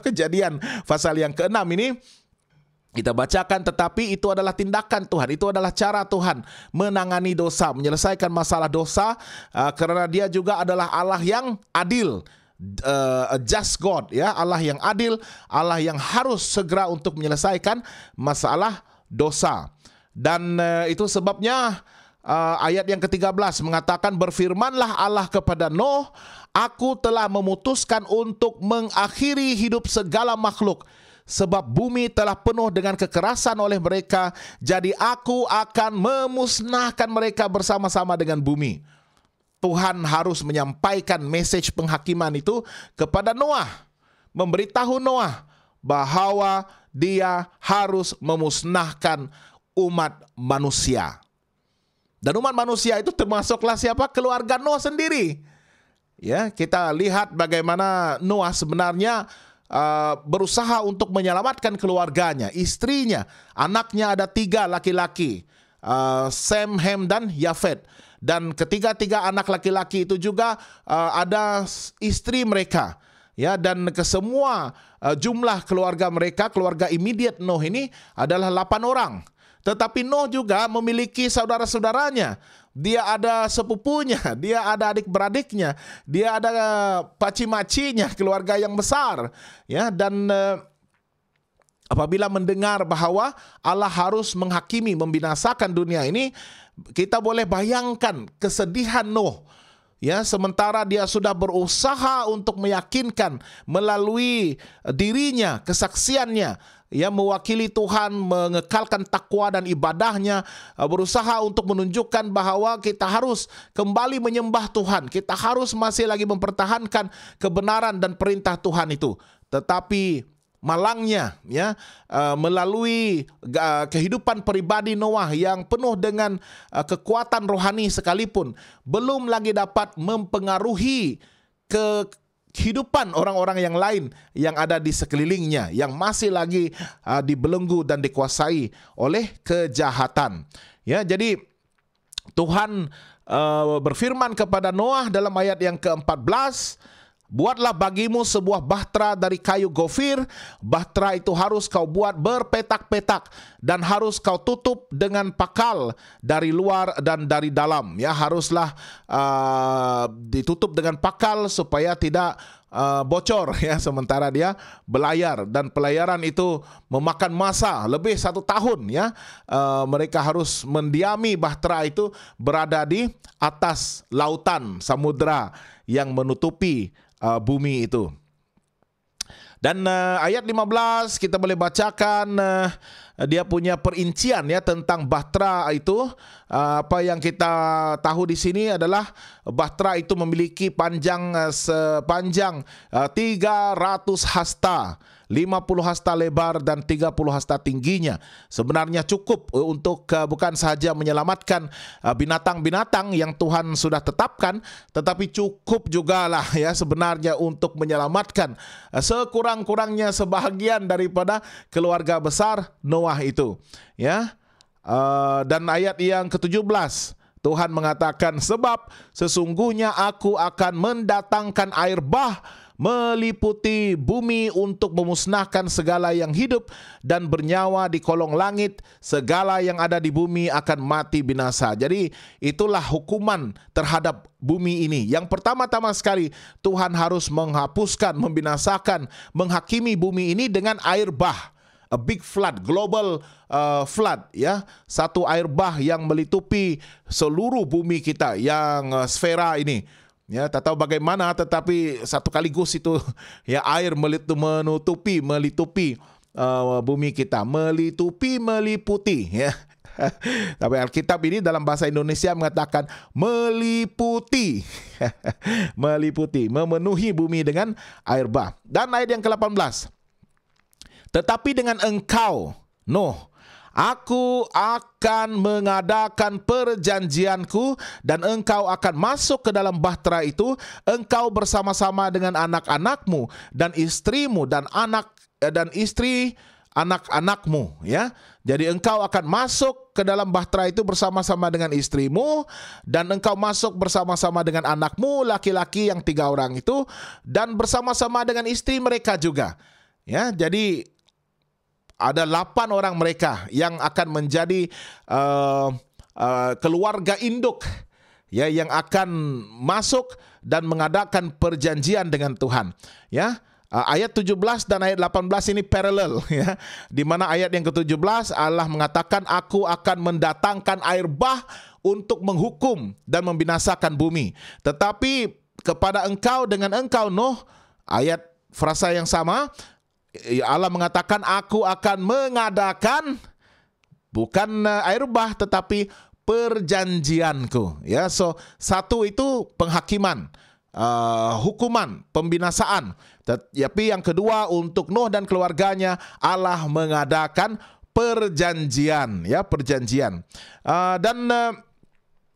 Kejadian pasal yang ke-6 ini. Kita bacakan, tetapi itu adalah tindakan Tuhan, itu adalah cara Tuhan menangani dosa, menyelesaikan masalah dosa, karena Dia juga adalah Allah yang adil, a just God, ya, Allah yang adil, Allah yang harus segera untuk menyelesaikan masalah dosa. Dan itu sebabnya ayat yang ke-13 mengatakan, berfirmanlah Allah kepada Nuh, aku telah memutuskan untuk mengakhiri hidup segala makhluk, sebab bumi telah penuh dengan kekerasan oleh mereka, jadi aku akan memusnahkan mereka bersama-sama dengan bumi. Tuhan harus menyampaikan message penghakiman itu kepada Noah, memberitahu Noah bahwa dia harus memusnahkan umat manusia. Dan umat manusia itu termasuklah siapa? Keluarga Noah sendiri. Ya, kita lihat bagaimana Noah sebenarnya berusaha untuk menyelamatkan keluarganya, istrinya, anaknya ada 3 laki-laki, Sem, Ham, dan Yafet. Dan ketiga-tiga anak laki-laki itu juga ada istri mereka, ya, dan kesemua jumlah keluarga mereka, keluarga immediate Nuh ini adalah 8 orang. Tetapi Nuh juga memiliki saudara-saudaranya. Dia ada sepupunya, dia ada adik-beradiknya, dia ada paci-macinya, keluarga yang besar, ya. Dan apabila mendengar bahwa Allah harus menghakimi, membinasakan dunia ini, kita boleh bayangkan kesedihan Nuh, ya, sementara dia sudah berusaha untuk meyakinkan melalui dirinya, kesaksiannya, ya, mewakili Tuhan, mengekalkan takwa dan ibadahnya, berusaha untuk menunjukkan bahwa kita harus kembali menyembah Tuhan, kita harus masih lagi mempertahankan kebenaran dan perintah Tuhan itu. Tetapi malangnya, ya, melalui kehidupan pribadi Noah yang penuh dengan kekuatan rohani sekalipun, belum lagi dapat mempengaruhi kehidupan orang-orang yang lain yang ada di sekelilingnya, yang masih lagi dibelenggu dan dikuasai oleh kejahatan. Ya, jadi Tuhan berfirman kepada Noah dalam ayat yang ke-14, buatlah bagimu sebuah bahtera dari kayu gofir. Bahtera itu harus kau buat berpetak-petak dan harus kau tutup dengan pakal dari luar dan dari dalam. Ya, haruslah ditutup dengan pakal supaya tidak bocor, ya, sementara dia belayar. Dan pelayaran itu memakan masa lebih 1 tahun, ya. Mereka harus mendiami bahtera itu berada di atas lautan, samudera yang menutupi bumi itu. Dan ayat 15 kita boleh bacakan, dia punya perincian, ya, tentang bahtera itu. Apa yang kita tahu di sini adalah bahtera itu memiliki panjang sepanjang 300 hasta, 50 hasta lebar dan 30 hasta tingginya. Sebenarnya cukup untuk bukan sahaja menyelamatkan binatang-binatang yang Tuhan sudah tetapkan, tetapi cukup juga lah, ya, sebenarnya untuk menyelamatkan sekurang-kurangnya sebahagian daripada keluarga besar Noah itu, ya. Dan ayat yang ke-17 Tuhan mengatakan, sebab sesungguhnya aku akan mendatangkan air bah meliputi bumi untuk memusnahkan segala yang hidup dan bernyawa di kolong langit, segala yang ada di bumi akan mati binasa. Jadi itulah hukuman terhadap bumi ini. Yang pertama-tama sekali, Tuhan harus menghapuskan, membinasakan, menghakimi bumi ini dengan air bah. A big flood, global flood, ya, satu air bah yang melitupi seluruh bumi kita yang sfera ini. Ya, tak tahu bagaimana, tetapi satu kaligus itu, ya, air melitupi bumi kita, meliputi, ya. Tapi Alkitab ini dalam bahasa Indonesia mengatakan meliputi, meliputi, memenuhi bumi dengan air bah. Dan ayat yang ke-18, tetapi dengan engkau, Nuh, aku akan mengadakan perjanjianku dan engkau akan masuk ke dalam bahtera itu, engkau bersama-sama dengan anak-anakmu dan istrimu dan istri anak-anakmu, ya. Jadi engkau akan masuk ke dalam bahtera itu bersama-sama dengan istrimu, dan engkau masuk bersama-sama dengan anakmu laki-laki yang 3 orang itu, dan bersama-sama dengan istri mereka juga. Ya, jadi ada 8 orang mereka yang akan menjadi keluarga induk, ya, yang akan masuk dan mengadakan perjanjian dengan Tuhan. Ya, ayat 17 dan ayat 18 ini paralel, ya, di mana ayat yang ke-17 Allah mengatakan, aku akan mendatangkan air bah untuk menghukum dan membinasakan bumi. Tetapi kepada engkau, dengan engkau Nuh, ayat frasa yang sama, Allah mengatakan, aku akan mengadakan bukan air bah tetapi perjanjianku. Ya, so satu itu penghakiman, hukuman, pembinasaan. Tapi yang kedua, untuk Nuh dan keluarganya Allah mengadakan perjanjian, ya, perjanjian.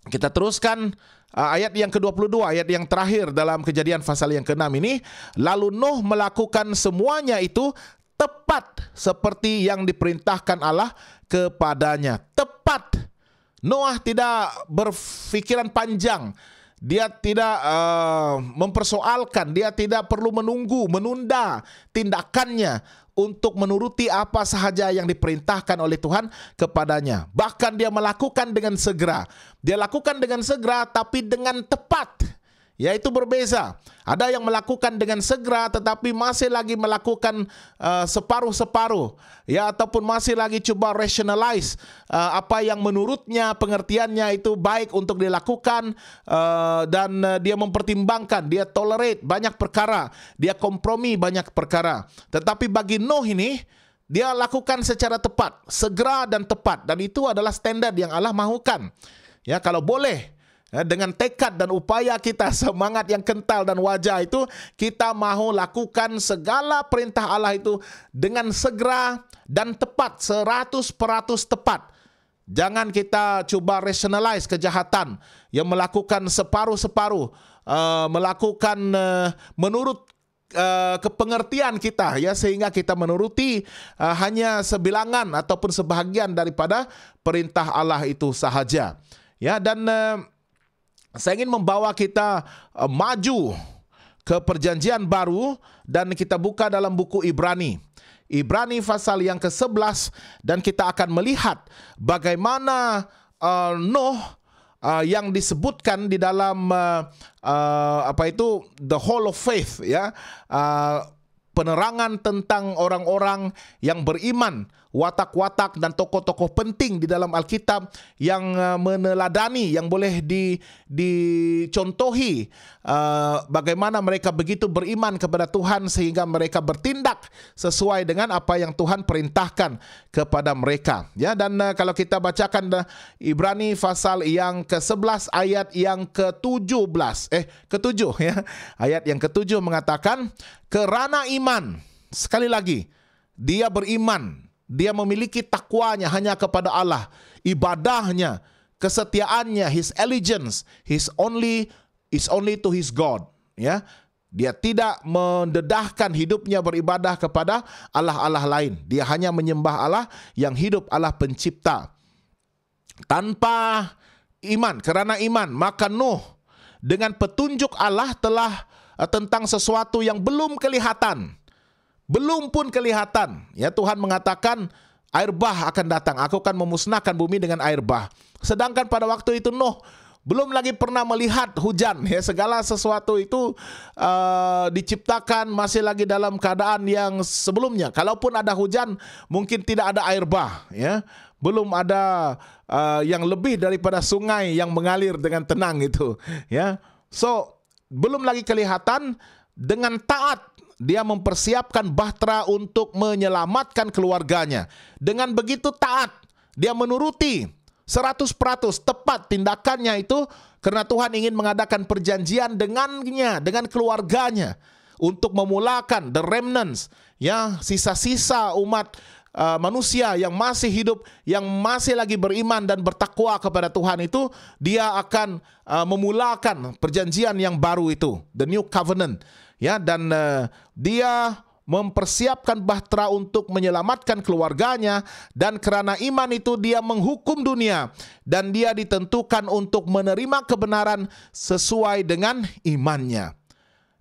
Kita teruskan ayat yang ke-22, ayat yang terakhir dalam Kejadian pasal yang ke-6 ini. Lalu Nuh melakukan semuanya itu tepat seperti yang diperintahkan Allah kepadanya. Tepat. Noah tidak berfikiran panjang. Dia tidak mempersoalkan, dia tidak perlu menunda tindakannya untuk menuruti apa sahaja yang diperintahkan oleh Tuhan kepadanya. Bahkan dia melakukan dengan segera. Dia lakukan dengan segera tapi dengan tepat. Yaitu berbeza. Ada yang melakukan dengan segera tetapi masih lagi melakukan separuh-separuh, ya, ataupun masih lagi coba rationalize apa yang menurutnya pengertiannya itu baik untuk dilakukan, dan dia mempertimbangkan, dia tolerate banyak perkara, dia kompromi banyak perkara. Tetapi bagi Nuh ini, dia lakukan secara tepat, segera dan tepat, dan itu adalah standar yang Allah mahukan. Ya, kalau boleh, dengan tekad dan upaya kita, semangat yang kental dan wajah itu, kita mahu lakukan segala perintah Allah itu dengan segera dan tepat, 100% tepat. Jangan kita coba rationalize kejahatan, yang melakukan separuh-separuh, melakukan menurut kepengertian kita, ya, sehingga kita menuruti hanya sebilangan ataupun sebahagian daripada perintah Allah itu sahaja. Ya, dan saya ingin membawa kita maju ke perjanjian baru, dan kita buka dalam buku Ibrani. Ibrani pasal yang ke-11, dan kita akan melihat bagaimana Nuh yang disebutkan di dalam the Hall of Faith, ya, penerangan tentang orang-orang yang beriman, watak-watak dan tokoh-tokoh penting di dalam Alkitab yang meneladani, yang boleh dicontohi bagaimana mereka begitu beriman kepada Tuhan sehingga mereka bertindak sesuai dengan apa yang Tuhan perintahkan kepada mereka. Ya, dan kalau kita bacakan Ibrani pasal yang ke-11 ayat yang ke-17, ke-7, ya. Ayat yang ke-7 mengatakan, kerana iman, sekali lagi, dia beriman, dia memiliki takwanya hanya kepada Allah, ibadahnya, kesetiaannya, his allegiance, is only to his God. Ya, dia tidak mendedahkan hidupnya beribadah kepada Allah-Allah lain. Dia hanya menyembah Allah yang hidup, Allah pencipta. Tanpa iman, kerana iman, maka Nuh dengan petunjuk Allah telah tentang sesuatu yang belum kelihatan. Belum pun kelihatan. Ya, Tuhan mengatakan air bah akan datang. Aku akan memusnahkan bumi dengan air bah. Sedangkan pada waktu itu Nuh belum lagi pernah melihat hujan. Ya, segala sesuatu itu diciptakan masih lagi dalam keadaan yang sebelumnya. Kalaupun ada hujan, mungkin tidak ada air bah. Ya, belum ada yang lebih daripada sungai yang mengalir dengan tenang itu. Ya, so belum lagi kelihatan. Dengan taat dia mempersiapkan bahtera untuk menyelamatkan keluarganya. Dengan begitu taat, dia menuruti 100% tepat tindakannya itu, karena Tuhan ingin mengadakan perjanjian dengannya, dengan keluarganya, untuk memulakan the remnants, ya, sisa-sisa umat manusia yang masih hidup, yang masih lagi beriman dan bertakwa kepada Tuhan itu. Dia akan memulakan perjanjian yang baru itu, the new covenant. Ya, dan dia mempersiapkan bahtera untuk menyelamatkan keluarganya, dan kerana iman itu dia menghukum dunia, dan dia ditentukan untuk menerima kebenaran sesuai dengan imannya.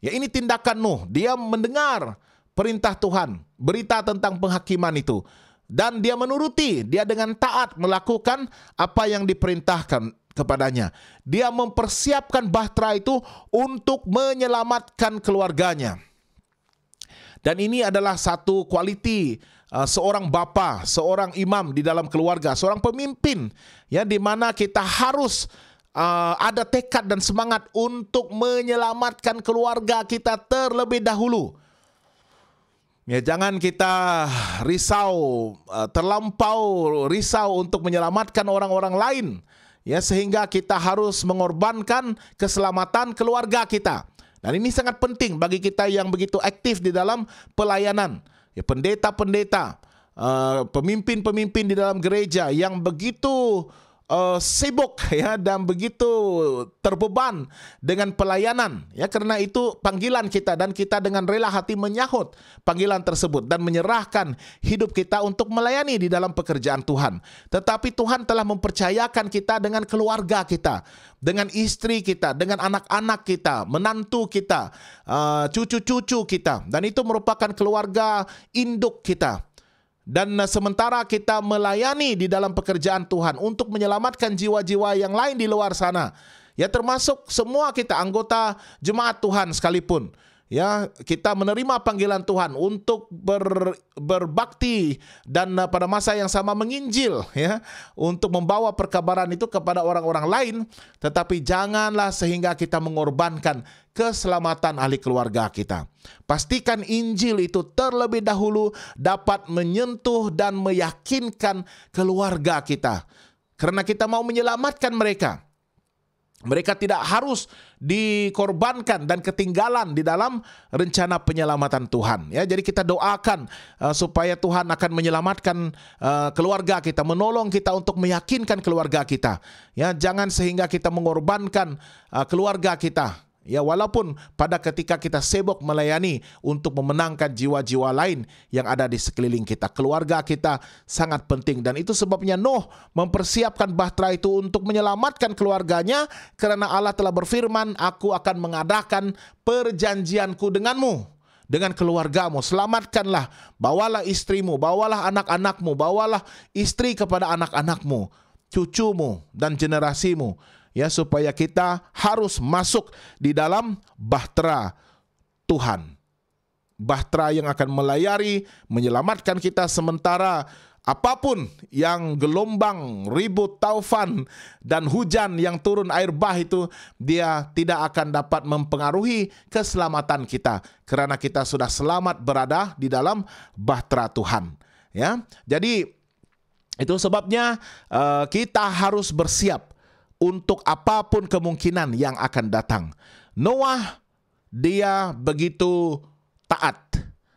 Ya, ini tindakan Nuh. Dia mendengar perintah Tuhan, berita tentang penghakiman itu. dan dia menuruti, dia dengan taat melakukan apa yang diperintahkan kepadanya. Dia mempersiapkan bahtera itu untuk menyelamatkan keluarganya. Dan ini adalah satu kualiti seorang bapa, seorang imam di dalam keluarga, seorang pemimpin, ya, di mana kita harus ada tekad dan semangat untuk menyelamatkan keluarga kita terlebih dahulu. Ya, jangan kita risau, terlampau risau untuk menyelamatkan orang-orang lain, ya, sehingga kita harus mengorbankan keselamatan keluarga kita. Dan ini sangat penting bagi kita yang begitu aktif di dalam pelayanan. Ya, pendeta-pendeta, pemimpin-pemimpin di dalam gereja yang begitu sibuk, ya, dan begitu terbeban dengan pelayanan, ya, karena itu panggilan kita, dan kita dengan rela hati menyahut panggilan tersebut dan menyerahkan hidup kita untuk melayani di dalam pekerjaan Tuhan. Tetapi Tuhan telah mempercayakan kita dengan keluarga kita, dengan istri kita, dengan anak-anak kita, menantu kita, cucu-cucu kita, dan itu merupakan keluarga induk kita. Dan sementara kita melayani di dalam pekerjaan Tuhan untuk menyelamatkan jiwa-jiwa yang lain di luar sana, ya, termasuk semua kita anggota jemaat Tuhan sekalipun, ya, kita menerima panggilan Tuhan untuk berbakti dan pada masa yang sama menginjil, ya, untuk membawa perkabaran itu kepada orang-orang lain. Tetapi janganlah sehingga kita mengorbankan keselamatan ahli keluarga kita. Pastikan Injil itu terlebih dahulu dapat menyentuh dan meyakinkan keluarga kita, karena kita mau menyelamatkan mereka. Mereka tidak harus dikorbankan dan ketinggalan di dalam rencana penyelamatan Tuhan. Ya, jadi kita doakan supaya Tuhan akan menyelamatkan keluarga kita, menolong kita untuk meyakinkan keluarga kita. Ya, jangan sehingga kita mengorbankan keluarga kita. Ya, walaupun pada ketika kita sibuk melayani untuk memenangkan jiwa-jiwa lain yang ada di sekeliling kita, keluarga kita sangat penting. Dan itu sebabnya Nuh mempersiapkan bahtera itu untuk menyelamatkan keluarganya, karena Allah telah berfirman, "Aku akan mengadakan perjanjianku denganmu, dengan keluargamu. Selamatkanlah, bawalah istrimu, bawalah anak-anakmu, bawalah istri kepada anak-anakmu, cucumu, dan generasimu." Ya, supaya kita harus masuk di dalam bahtera Tuhan. Bahtera yang akan melayari, menyelamatkan kita sementara apapun yang gelombang, ribut, taufan, dan hujan yang turun air bah itu, dia tidak akan dapat mempengaruhi keselamatan kita, karena kita sudah selamat berada di dalam bahtera Tuhan. Ya, jadi itu sebabnya kita harus bersiap untuk apapun kemungkinan yang akan datang. Noah, dia begitu taat,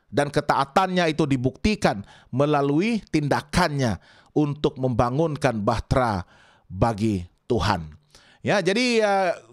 dan ketaatannya itu dibuktikan melalui tindakannya untuk membangunkan bahtera bagi Tuhan. Ya, jadi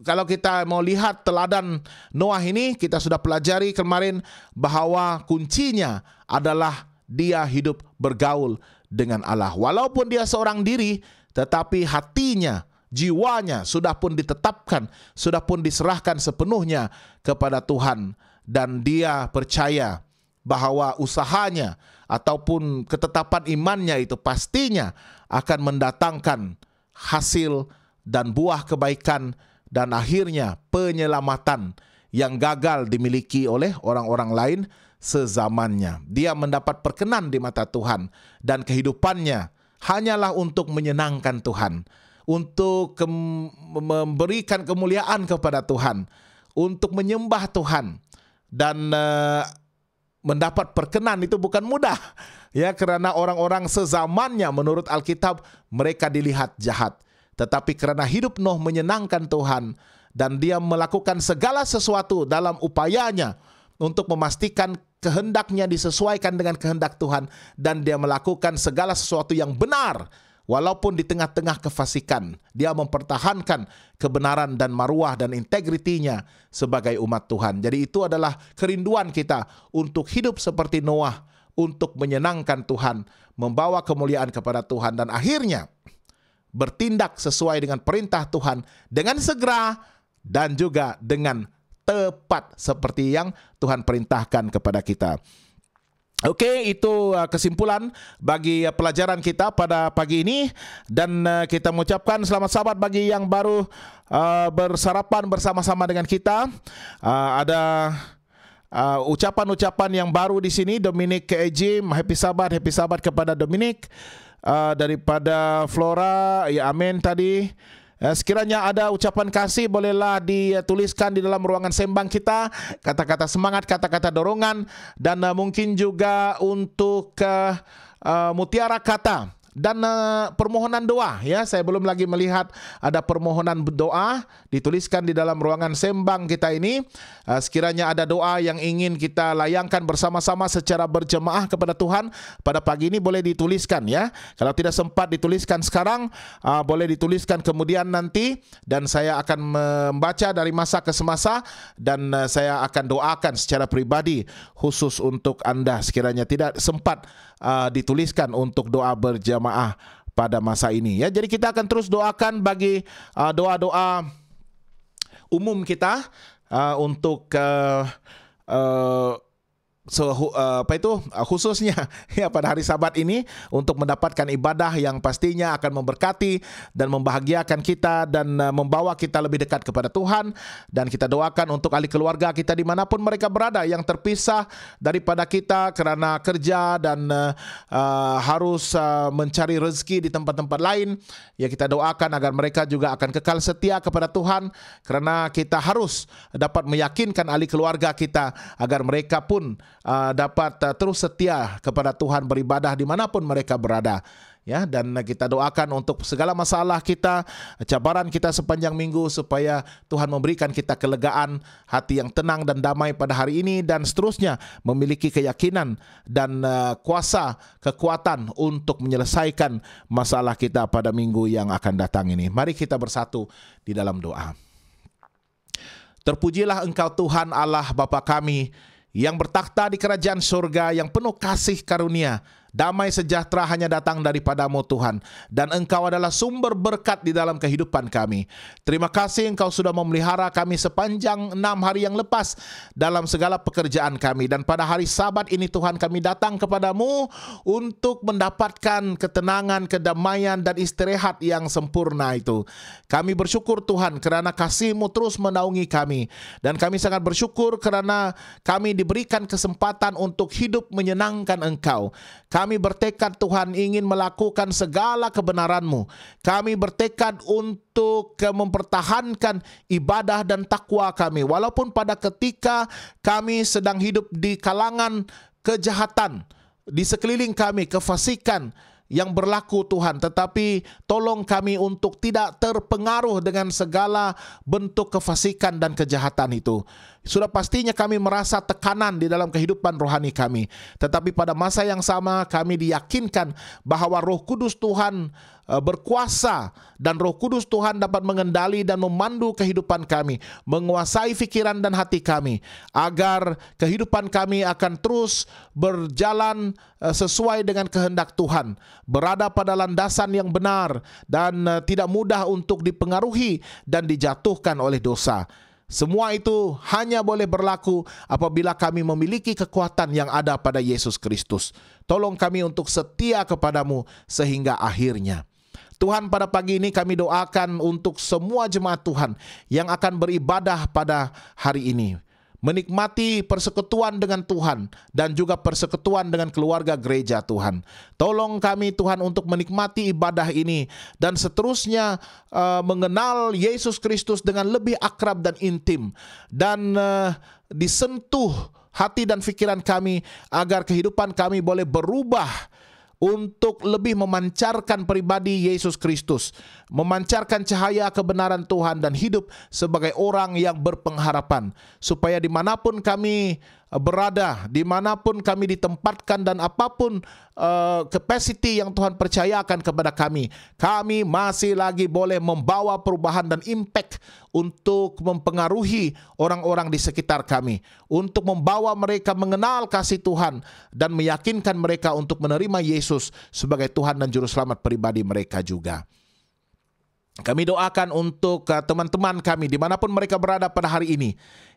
kalau kita mau lihat teladan Noah ini, kita sudah pelajari kemarin bahwa kuncinya adalah dia hidup bergaul dengan Allah. Walaupun dia seorang diri, tetapi hatinya, jiwanya sudah pun ditetapkan, sudah pun diserahkan sepenuhnya kepada Tuhan, dan dia percaya bahwa usahanya ataupun ketetapan imannya itu pastinya akan mendatangkan hasil dan buah kebaikan, dan akhirnya penyelamatan yang gagal dimiliki oleh orang-orang lain sezamannya. Dia mendapat perkenan di mata Tuhan, dan kehidupannya hanyalah untuk menyenangkan Tuhan, untuk memberikan kemuliaan kepada Tuhan, untuk menyembah Tuhan, dan mendapat perkenan itu bukan mudah, ya, karena orang-orang sezamannya menurut Alkitab mereka dilihat jahat. Tetapi karena hidup Nuh menyenangkan Tuhan, dan dia melakukan segala sesuatu dalam upayanya untuk memastikan kehendaknya disesuaikan dengan kehendak Tuhan, dan dia melakukan segala sesuatu yang benar. Walaupun di tengah-tengah kefasikan, dia mempertahankan kebenaran dan maruah dan integritinya sebagai umat Tuhan. Jadi itu adalah kerinduan kita untuk hidup seperti Noah, untuk menyenangkan Tuhan, membawa kemuliaan kepada Tuhan, dan akhirnya bertindak sesuai dengan perintah Tuhan dengan segera dan juga dengan tepat seperti yang Tuhan perintahkan kepada kita. Oke, itu kesimpulan bagi pelajaran kita pada pagi ini, dan kita mengucapkan selamat sabat bagi yang baru bersarapan bersama-sama dengan kita. Ada ucapan-ucapan yang baru di sini. Dominic Ejim, happy sabat kepada Dominic. Daripada Flora, ya amin tadi. Sekiranya ada ucapan kasih, bolehlah dituliskan di dalam ruangan sembang kita, kata-kata semangat, kata-kata dorongan, dan mungkin juga untuk mutiara kata dan permohonan doa. Ya, saya belum lagi melihat ada permohonan doa dituliskan di dalam ruangan sembang kita ini. Sekiranya ada doa yang ingin kita layangkan bersama-sama secara berjemaah kepada Tuhan pada pagi ini, boleh dituliskan ya. Kalau tidak sempat dituliskan sekarang, boleh dituliskan kemudian nanti, dan saya akan membaca dari masa ke semasa, dan saya akan doakan secara pribadi khusus untuk Anda sekiranya tidak sempat dituliskan untuk doa berjamaah pada masa ini ya. Jadi kita akan terus doakan bagi doa-doa umum kita untuk khususnya ya pada hari Sabat ini, untuk mendapatkan ibadah yang pastinya akan memberkati dan membahagiakan kita dan membawa kita lebih dekat kepada Tuhan. Dan kita doakan untuk ahli keluarga kita dimanapun mereka berada, yang terpisah daripada kita kerana kerja dan harus mencari rezeki di tempat-tempat lain. Ya, kita doakan agar mereka juga akan kekal setia kepada Tuhan, kerana kita harus dapat meyakinkan ahli keluarga kita agar mereka pun dapat terus setia kepada Tuhan, beribadah dimanapun mereka berada. Ya, dan kita doakan untuk segala masalah kita, cabaran kita sepanjang minggu, supaya Tuhan memberikan kita kelegaan, hati yang tenang dan damai pada hari ini, dan seterusnya memiliki keyakinan dan kuasa, kekuatan untuk menyelesaikan masalah kita pada minggu yang akan datang ini. Mari kita bersatu di dalam doa. Terpujilah Engkau Tuhan Allah Bapa kami, yang bertakhta di kerajaan surga, yang penuh kasih karunia. Damai sejahtera hanya datang daripadamu Tuhan, dan Engkau adalah sumber berkat di dalam kehidupan kami. Terima kasih Engkau sudah memelihara kami sepanjang 6 hari yang lepas dalam segala pekerjaan kami. Dan pada hari Sabat ini Tuhan, kami datang kepadamu untuk mendapatkan ketenangan, kedamaian dan istirahat yang sempurna itu. Kami bersyukur Tuhan kerana kasih-Mu terus menaungi kami, dan kami sangat bersyukur kerana kami diberikan kesempatan untuk hidup menyenangkan Engkau. Kami bertekad Tuhan ingin melakukan segala kebenaran-Mu. Kami bertekad untuk mempertahankan ibadah dan takwa kami, walaupun pada ketika kami sedang hidup di kalangan kejahatan di sekeliling kami, kefasikan yang berlaku Tuhan. Tetapi tolong kami untuk tidak terpengaruh dengan segala bentuk kefasikan dan kejahatan itu. Sudah pastinya kami merasa tekanan di dalam kehidupan rohani kami, tetapi pada masa yang sama kami diyakinkan bahawa Roh Kudus Tuhan berkuasa, dan Roh Kudus Tuhan dapat mengendali dan memandu kehidupan kami, menguasai fikiran dan hati kami, agar kehidupan kami akan terus berjalan sesuai dengan kehendak Tuhan, berada pada landasan yang benar, dan tidak mudah untuk dipengaruhi dan dijatuhkan oleh dosa. Semua itu hanya boleh berlaku apabila kami memiliki kekuatan yang ada pada Yesus Kristus. Tolong kami untuk setia kepadamu sehingga akhirnya. Tuhan, pada pagi ini kami doakan untuk semua jemaat Tuhan yang akan beribadah pada hari ini, menikmati persekutuan dengan Tuhan dan juga persekutuan dengan keluarga gereja Tuhan. Tolong kami Tuhan untuk menikmati ibadah ini dan seterusnya mengenal Yesus Kristus dengan lebih akrab dan intim, dan disentuh hati dan fikiran kami agar kehidupan kami boleh berubah untuk lebih memancarkan pribadi Yesus Kristus, memancarkan cahaya kebenaran Tuhan dan hidup sebagai orang yang berpengharapan, supaya dimanapun kami berada, dimanapun kami ditempatkan, dan apapun capacity yang Tuhan percayakan kepada kami, kami masih lagi boleh membawa perubahan dan impact untuk mempengaruhi orang-orang di sekitar kami, untuk membawa mereka mengenal kasih Tuhan dan meyakinkan mereka untuk menerima Yesus sebagai Tuhan dan Juru Selamat pribadi mereka juga. Kami doakan untuk teman-teman kami dimanapun mereka berada pada hari ini,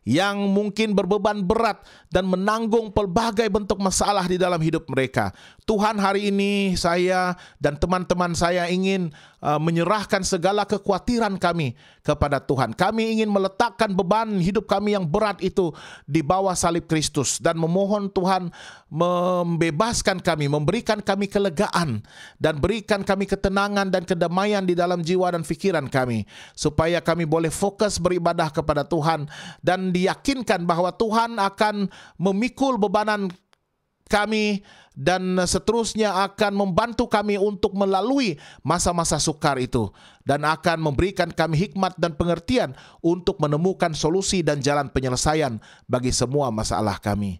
yang mungkin berbeban berat dan menanggung pelbagai bentuk masalah di dalam hidup mereka. Tuhan, hari ini saya dan teman-teman saya ingin menyerahkan segala kekhawatiran kami kepada Tuhan. Kami ingin meletakkan beban hidup kami yang berat itu di bawah salib Kristus dan memohon Tuhan membebaskan kami, memberikan kami kelegaan dan berikan kami ketenangan dan kedamaian di dalam jiwa dan fikiran kami, supaya kami boleh fokus beribadah kepada Tuhan dan diyakinkan bahwa Tuhan akan memikul bebanan kami dan seterusnya akan membantu kami untuk melalui masa-masa sukar itu dan akan memberikan kami hikmat dan pengertian untuk menemukan solusi dan jalan penyelesaian bagi semua masalah kami.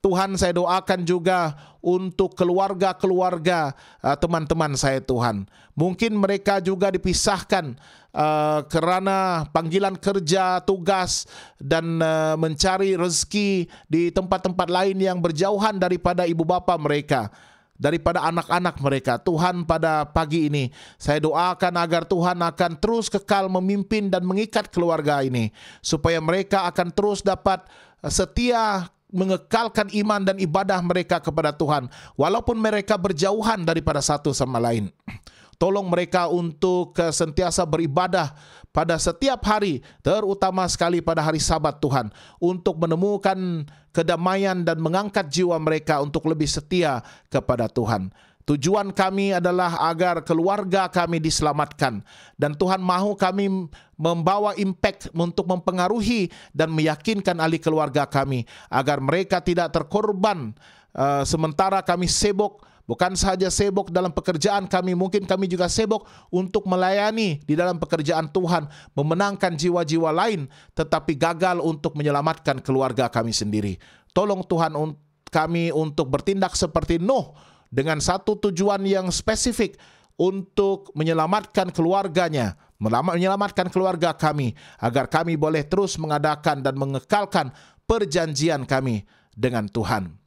Tuhan, saya doakan juga untuk keluarga-keluarga teman-teman saya, Tuhan. Mungkin mereka juga dipisahkan karena panggilan kerja, tugas, dan mencari rezeki di tempat-tempat lain yang berjauhan daripada ibu bapa mereka, daripada anak-anak mereka. Tuhan, pada pagi ini saya doakan agar Tuhan akan terus kekal memimpin dan mengikat keluarga ini, supaya mereka akan terus dapat setia mengekalkan iman dan ibadah mereka kepada Tuhan walaupun mereka berjauhan daripada satu sama lain. Tolong mereka untuk sentiasa beribadah pada setiap hari, terutama sekali pada hari Sabat, Tuhan, untuk menemukan kedamaian dan mengangkat jiwa mereka untuk lebih setia kepada Tuhan. Tujuan kami adalah agar keluarga kami diselamatkan, dan Tuhan mahu kami membawa impact untuk mempengaruhi dan meyakinkan ahli keluarga kami agar mereka tidak terkorban sementara kami sibuk. Bukan sahaja sibuk dalam pekerjaan kami, mungkin kami juga sibuk untuk melayani di dalam pekerjaan Tuhan, memenangkan jiwa-jiwa lain, tetapi gagal untuk menyelamatkan keluarga kami sendiri. Tolong Tuhan kami untuk bertindak seperti Nuh, dengan satu tujuan yang spesifik untuk menyelamatkan keluarganya, menyelamatkan keluarga kami, agar kami boleh terus mengadakan dan mengekalkan perjanjian kami dengan Tuhan.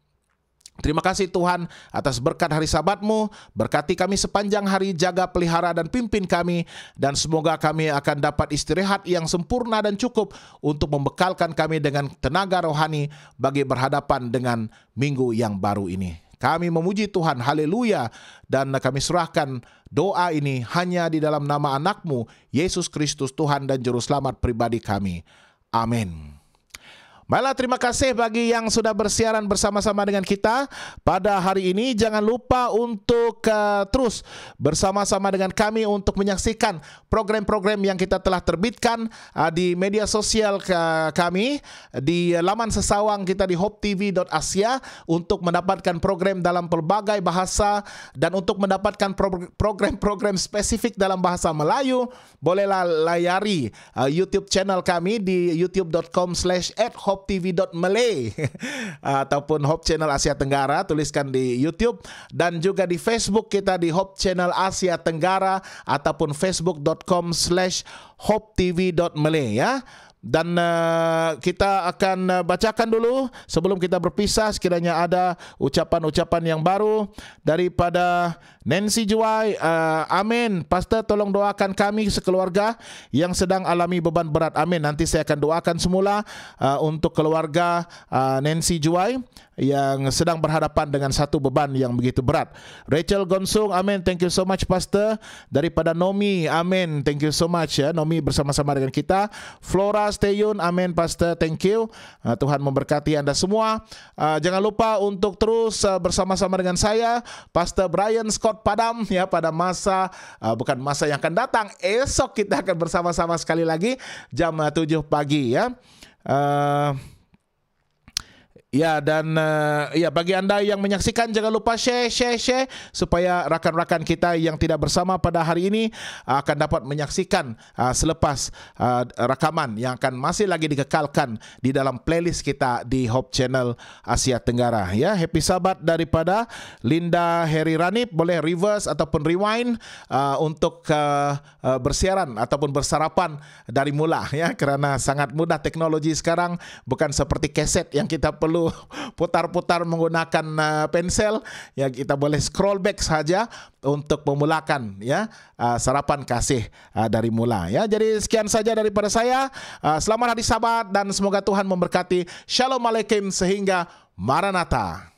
Terima kasih Tuhan atas berkat hari Sabat-Mu. Berkati kami sepanjang hari, jaga, pelihara dan pimpin kami, dan semoga kami akan dapat istirahat yang sempurna dan cukup untuk membekalkan kami dengan tenaga rohani bagi berhadapan dengan minggu yang baru ini. Kami memuji Tuhan, haleluya, dan kami serahkan doa ini hanya di dalam nama anak-Mu, Yesus Kristus, Tuhan dan Juru Selamat pribadi kami. Amin. Baiklah, terima kasih bagi yang sudah bersiaran bersama-sama dengan kita pada hari ini. Jangan lupa untuk terus bersama-sama dengan kami untuk menyaksikan program-program yang kita telah terbitkan di media sosial kami, di laman sesawang kita di hopetv.asia, untuk mendapatkan program dalam pelbagai bahasa, dan untuk mendapatkan program-program spesifik dalam bahasa Melayu, bolehlah layari YouTube channel kami di youtube.com/hopetv.malay ataupun Hope Channel Asia Tenggara, tuliskan di YouTube, dan juga di Facebook kita di Hope Channel Asia Tenggara ataupun facebook.com/hopetv.malay ya. Dan kita akan bacakan dulu sebelum kita berpisah, sekiranya ada ucapan-ucapan yang baru daripada Nancy Juwai. Amin. Pastor, tolong doakan kami sekeluarga yang sedang alami beban berat. Amin. Nanti saya akan doakan semula untuk keluarga Nancy Juwai yang sedang berhadapan dengan satu beban yang begitu berat. Rachel Gonsung, amin. Thank you so much Pastor. Daripada Nomi, amin. Thank you so much ya, Nomi bersama-sama dengan kita. Flora Steyun, amin Pastor. Thank you. Tuhan memberkati Anda semua. Jangan lupa untuk terus bersama-sama dengan saya, Pastor Brian Scott Padam ya, pada masa bukan masa yang akan datang. Esok kita akan bersama-sama sekali lagi jam 7 pagi ya. Ya, dan ya, bagi Anda yang menyaksikan, jangan lupa share supaya rakan-rakan kita yang tidak bersama pada hari ini akan dapat menyaksikan selepas rakaman yang akan masih lagi dikekalkan di dalam playlist kita di Hope Channel Asia Tenggara ya. Happy Sabat daripada Linda Heri Ranip. Boleh reverse ataupun rewind untuk bersiaran ataupun bersarapan dari mula ya, kerana sangat mudah teknologi sekarang, bukan seperti kaset yang kita perlu perlu putar-putar menggunakan pensel, ya kita boleh scroll back saja untuk memulakan ya sarapan kasih dari mula ya. Jadi sekian saja daripada saya. Selamat hari Sabat dan semoga Tuhan memberkati. Shalom alaikum sehingga Maranatha.